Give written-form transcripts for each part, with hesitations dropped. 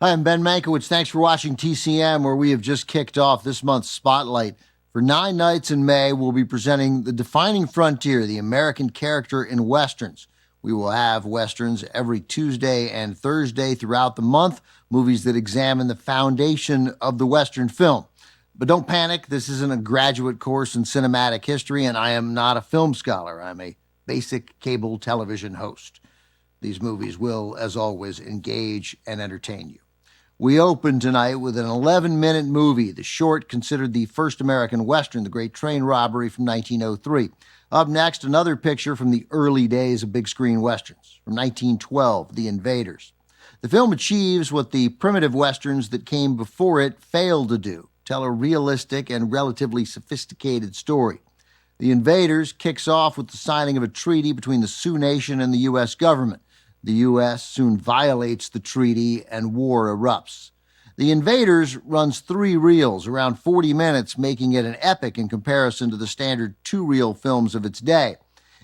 Hi, I'm Ben Mankiewicz. Thanks for watching TCM, where we have just kicked off this month's Spotlight. For 9 nights in May, we'll be presenting The Defining Frontier, the American character in Westerns. We will have Westerns every Tuesday and Thursday throughout the month, movies that examine the foundation of the Western film. But don't panic, this isn't a graduate course in cinematic history, and I am not a film scholar. I'm a basic cable television host. These movies will, as always, engage and entertain you. We open tonight with an 11-minute movie, the short considered the first American Western, The Great Train Robbery from 1903. Up next, another picture from the early days of big-screen Westerns. From 1912, The Invaders. The film achieves what the primitive Westerns that came before it failed to do, tell a realistic and relatively sophisticated story. The Invaders kicks off with the signing of a treaty between the Sioux Nation and the U.S. government. The U.S. soon violates the treaty and war erupts. The Invaders runs 3 reels, around 40 minutes, making it an epic in comparison to the standard 2-reel films of its day.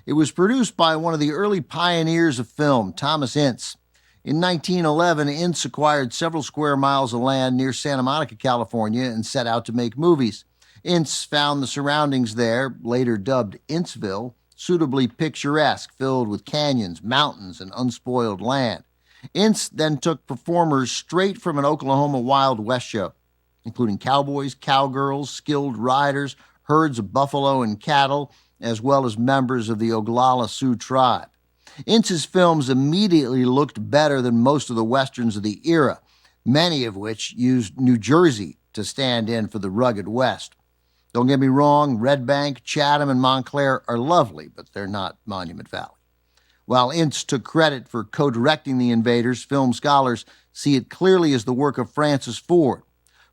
It was produced by one of the early pioneers of film, Thomas Ince. In 1911, Ince acquired several square miles of land near Santa Monica, California, and set out to make movies. Ince found the surroundings there, later dubbed Inceville, suitably picturesque, filled with canyons, mountains, and unspoiled land. Ince then took performers straight from an Oklahoma Wild West show, including cowboys, cowgirls, skilled riders, herds of buffalo and cattle, as well as members of the Oglala Sioux tribe. Ince's films immediately looked better than most of the Westerns of the era, many of which used New Jersey to stand in for the rugged West. Don't get me wrong, Red Bank, Chatham, and Montclair are lovely, but they're not Monument Valley. While Ince took credit for co-directing The Invaders, film scholars see it clearly as the work of Francis Ford.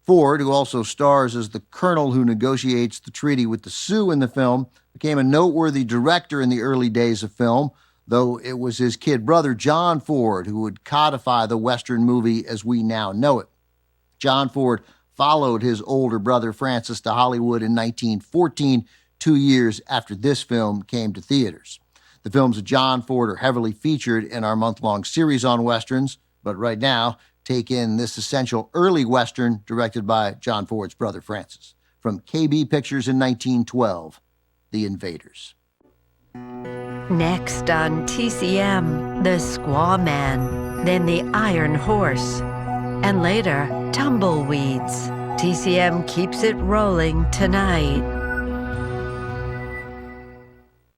Ford, who also stars as the colonel who negotiates the treaty with the Sioux in the film, became a noteworthy director in the early days of film, though it was his kid brother, John Ford, who would codify the Western movie as we now know it. John Ford followed his older brother Francis to Hollywood in 1914, 2 years after this film came to theaters. The films of John Ford are heavily featured in our month-long series on Westerns, but right now, take in this essential early Western directed by John Ford's brother Francis. From KB Pictures in 1912, The Invaders. Next on TCM, The Squaw Man, then The Iron Horse, and later, Tumbleweeds. TCM keeps it rolling tonight.